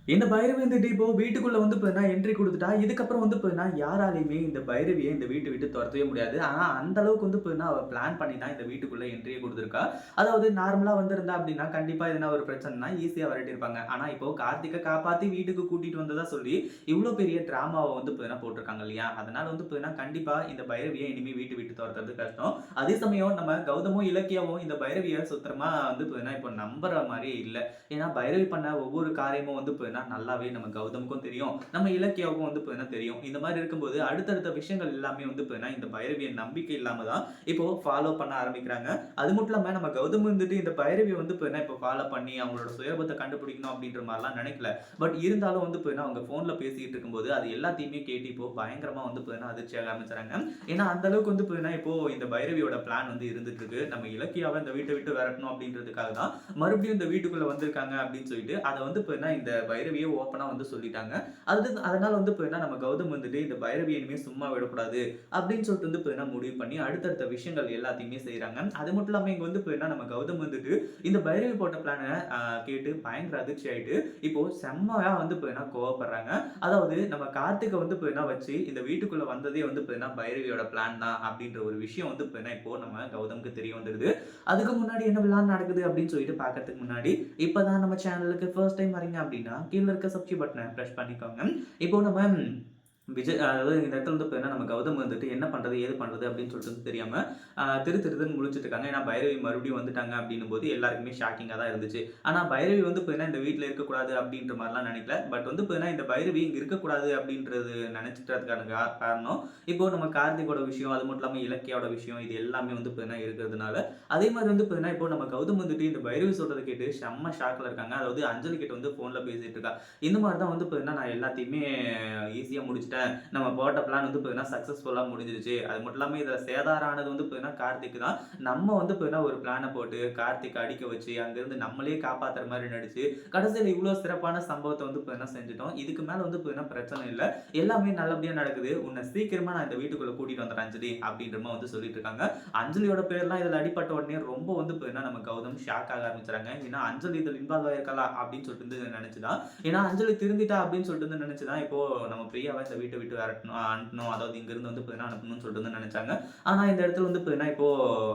இந்த பைரவி வந்துட்டு இப்போ வீட்டுக்குள்ள வந்து பார்த்தீங்கன்னா என்ட்ரி குடுத்துட்டா, இதுக்கப்புறம் வந்து பார்த்தீங்கன்னா யாராலயுமே இந்த பைரவிய இந்த வீட்ட விட்டு தொரத்தவே முடியாது. ஆனா, அந்த அளவுக்கு வந்து பார்த்தீங்கன்னா அவ பிளான் பண்ணி தான் இந்த வீட்டுக்குள்ள என்ட்ரியே குடுத்துருக்கா. அதாவது நார்மலா வந்திருந்தா அப்டின்னா, கண்டிப்பா எதனா ஒரு பிரச்சனைனா ஈஸியா விரட்டியிருப்பாங்க. ஆனா, இப்போ கார்த்திக்க காப்பாத்தி வீட்டுக்கு கூட்டிட்டு வந்ததா சொல்லி, இவ்ளோ பெரிய டிராமாவ வந்து பார்த்தீங்கன்னா போட்டுருக்காங்க இல்லையா? அதனால வந்து பார்த்தீங்கன்னா, கண்டிப்பா இந்த பைரவிய இனிமே வீட்ட விட்டு தொரத்துறது கஷ்டம். அதே சமயம் நம்ம கௌதமும், இலக்கியாவும் இந்த பைரவிய சுத்தமா வந்து பார்த்தீங்கன்னா, இப்போ நம்புற மாரியே இல்ல. ஏன்னா, பைரவி பண்ண ஒவ்வொரு காரியமும் வந்து பார்த்தீங்கன்னா, நல்லாவே நம்ம கௌதமுக்கும் தெரியும். நம்ம இலக்கியாவுக்கும் வந்து பார்த்தீங்கன்னா தெரியும். இந்த மாரி இருக்கும்போது, அடுத்தடுத்த விஷயங்கள் எல்லாமே வந்து பார்த்தீங்கன்னா, இந்த பைரவிய நம்பிக்கை இல்லாம தான் இப்போ ஃபாலோ பண்ண ஆரம்பிக்கிறாங்க. அது மட்டும் இல்லாம நம்ம கௌதம் வந்துட்டு இந்த பைரவிய வந்து பார்த்தீங்கன்னா, இப்போ ஃபாலோ பண்ணி அவங்களோட சுயரூபத்த கண்டுபிடிக்கணும் அப்படின்ற மாரிலாம் நெனைக்கல. பட் இருந்தாலும் வந்து பார்த்தீங்கன்னா, அவங்க ஃபோன்ல பேசிட்டு இருக்கும்போது, அது எல்லாத்தையுமே கேட்டு இப்போ பயங்கரமா வந்து பார்த்தீங்கன்னா, அதிர்ச்சியாக ஆரம்பிச்சுறாங்க. ஏன்னா, அந்த அளவுக்கு வந்து பார்த்தீங்கன்னா, இப்போ இந்த பைரவியோட பிளான் வந்து இருந்துட்டு இருக்கு. நம்ம இலக்கியாவ இந்த வீட்ட விட்டு விரட்டணும் அப்படின்றதுக்காக தான் மறுபடியும் இந்த வீட்டுக்குள்ள வந்திருக்காங்க அப்படின்னு சொல்லிட்டு, அத வந்து பார்த்தீங்கன்னா, இந்த பைரவியே ஓப்பனா வந்து சொல்லிட்டாங்க. அதனால வந்து பார்த்தீங்கன்னா, நம்ம கௌதம் வந்துட்டு இந்த பைரவிய இனிமே சும்மா விடக்கூடாது அப்படின்னு சொல்லிட்டு வந்து பார்த்தீங்கன்னா, முடிவு பண்ணி அடுத்தடுத்த விஷயங்கள் எல்லாத்தையுமே செய்றாங்க. அது மட்டும் இல்லாம இங்க வந்து பார்த்தீங்கன்னா, நம்ம கௌதம் வந்துட்டு இந்த பைரவி போட்ட பிளான கேட்டு பயங்கர அதிர்ச்சி ஆயிட்டு, இப்போ செம்மையா வந்து பார்த்தீங்கன்னா கோவப்படுறாங்க. அதாவது நம்ம கார்த்திக்க வந்து பார்த்தீங்கன்னா வச்சு இந்த வீட்டுக்குள்ள வந்ததே வந்து பார்த்தீங்கன்னா, பைரவியோட பிளான் தான் அப்படின்ற ஒரு விஷயம் வந்து பார்த்தீங்கன்னா, இப்போ நம்ம கௌதம்க்கு தெரிய வந்துருது. அதுக்கு முன்னாடி என்ன விழான் நடக்குது அப்படின்னு சொல்லிட்டு பார்க்கறதுக்கு முன்னாடி, இப்பதான் நம்ம சேனலுக்கு ஃபர்ஸ்ட் டைம் வரீங்க அப்படின்னா, கீழ இருக்க சப்ஸ்கிரைப் பட்டன பிரஸ் பண்ணிக்கோங்க. இப்போ நம்ம அதாவது இந்த இடத்துல வந்து பார்த்தீங்கன்னா, நம்ம கௌதம் வந்துட்டு என்ன பண்றது? ஏது பண்றது? அப்படின்னு சொல்லிட்டு வந்து தெரியாம திருன்னு முழிச்சுட்டு இருக்காங்க. ஏன்னா பைரவி மறுபடியும் வந்துட்டாங்க அப்படின்னும்போது எல்லாருக்குமே ஷாக்கிங்கா தான் இருந்துச்சு. ஆனா பைரவி வந்து பார்த்தீங்கன்னா, இந்த வீட்ல இருக்கக்கூடாது அப்படின்ற மாரிலாம் நெனைக்கல. பட் வந்து பார்த்தீங்கன்னா, இந்த பைரவி இங்க இருக்கக்கூடாது அப்படின்றது நெனைச்சிட்டதுக்கான காரணம், இப்போ நம்ம கார்த்திக்கோட விஷயம், அது மட்டும் இல்லாம இலக்கியாவோட விஷயம், இது எல்லாமே வந்து பார்த்தீங்கன்னா இருக்கிறதுனால, அதே மாரி வந்து பார்த்தீங்கன்னா, இப்போ நம்ம கௌதம் வந்துட்டு இந்த பைரவி சொல்றத கேட்டு செம்ம ஷாக்ல இருக்காங்க. அதாவது அஞ்சலி கிட்ட வந்து ஃபோன்ல பேசிட்டு இருக்கா. இந்த மாரி தான் வந்து பார்த்தீங்கன்னா, நான் எல்லாத்தையுமே ஈஸியா முடிச்சுட்டேன். நம்ம போட்ட பிளான் வந்து பார்த்தீங்கன்னா, சக்சஸ்ஃபுல்லா முடிஞ்சிருச்சு. அது மட்டும் இல்லாம இதுல சேதாரம் ஆனது வந்து பார்த்தீங்கன்னா, கார்த்திக் தான். நம்ம வந்து பார்த்தீங்கன்னா, ஒரு பிளான போட்டு கார்த்திக்க அடிக்க வச்சு, அங்கருந்து நம்மளே காப்பாத்துற மாரி நடிச்சு, கடைசியில இவ்ளோ சிறப்பான சம்பவத்த வந்து பார்த்தீங்கன்னா செஞ்சுட்டோம். இதுக்கு மேல வந்து பார்த்தீங்கன்னா பிரச்சனை இல்ல. எல்லாமே நல்லபடியா நடக்குது. உன்ன சீக்கிரமா நான் இந்த வீட்டுக்குள்ள கூட்டிட்டு வந்துர்றேன் அஞ்சலி, அப்படின்ற மாரி வந்து சொல்லிட்டு இருக்காங்க. அஞ்சலியோட பேர்லாம் இதுல அடிபட்ட உடனே ரொம்ப வந்து பார்த்தீங்கன்னா, நம்ம கௌதம் ஷாக் ஆக ஆரம்பிச்சுறாங்க. ஏன்னா, அஞ்சலி இதுல இன்வால்வ் ஆயிருக்காளா அப்படின்னு சொல்லிட்டு வந்து நெனச்சு தான். ஏன்னா, அஞ்சலி திருந்திட்டா அப்படின்னு சொல்லிட்டு வந்து நெனச்சு தான், இப்போ நம்ம பிரியாவ இந்த வீட்ட விட்டு விரட்டணும் அனுப்பணும். அதாவது இங்கிருந்து வந்து பார்த்தீங்கன்னா அனுப்பணும்னு சொல்லிட்டு வந்து நெனச்சாங்க. ஆனா, இந்த இடத்துல வந்து பார்த்தீங்கன்னா, இப்போ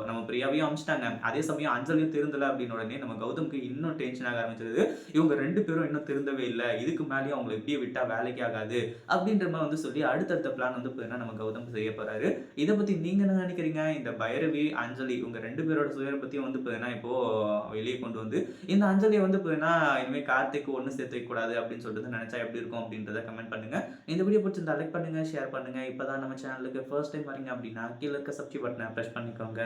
நம்ம பிரியாவையும் அனுப்பிச்சுட்டாங்க. அதே சமயம் அஞ்சலியும் திருந்தல அப்படின்னு உடனே நம்ம கௌதம்க்கு இன்னும் டென்ஷன் ஆக ஆரம்பிச்சது. இவங்க 2 பேரும் இன்னும் திருந்தவே இல்ல. இதுக்கு மேலயும் அவங்கள இப்படியே விட்டா வேலைக்கு ஆகாது. அப்படின்ற மாரி வந்து சொல்லி அடுத்தடுத்த பிளான் வந்து பார்த்தீங்கன்னா, நம்ம கௌதம் செய்ய போறாரு. இத பத்தி நீங்க என்ன நெனைக்கிறீங்க? இந்த பைரவி, அஞ்சலி இவங்க 2 பேரோட சுயரூபத்தையும் வந்து பார்த்தீங்கன்னா, இப்போ வெளிய கொண்டு வந்து, இந்த அஞ்சலிய வந்து பார்த்தீங்கன்னா, இனிமே கார்த்திக் ஒண்ணு சேர்த்து வைக்கக்கூடாது அப்படின்னு சொல்லிட்டு நெனச்சா எப்படி இருக்கும் அப்படின்றத கமெண்ட் பண்ணுங்க. இந்த வீடியோ பிடிச்சிருந்தா லைக் பண்ணுங்க, ஷேர் பண்ணுங்க. இப்பதான் நம்ம சேனலுக்கு ஃபர்ஸ்ட் டைம் வரீங்க அப்படின்னா, கீழ இருக்க சப்ஸ்கிரைப் பட்டன பிரஸ் பண்ணிக்கோங்க.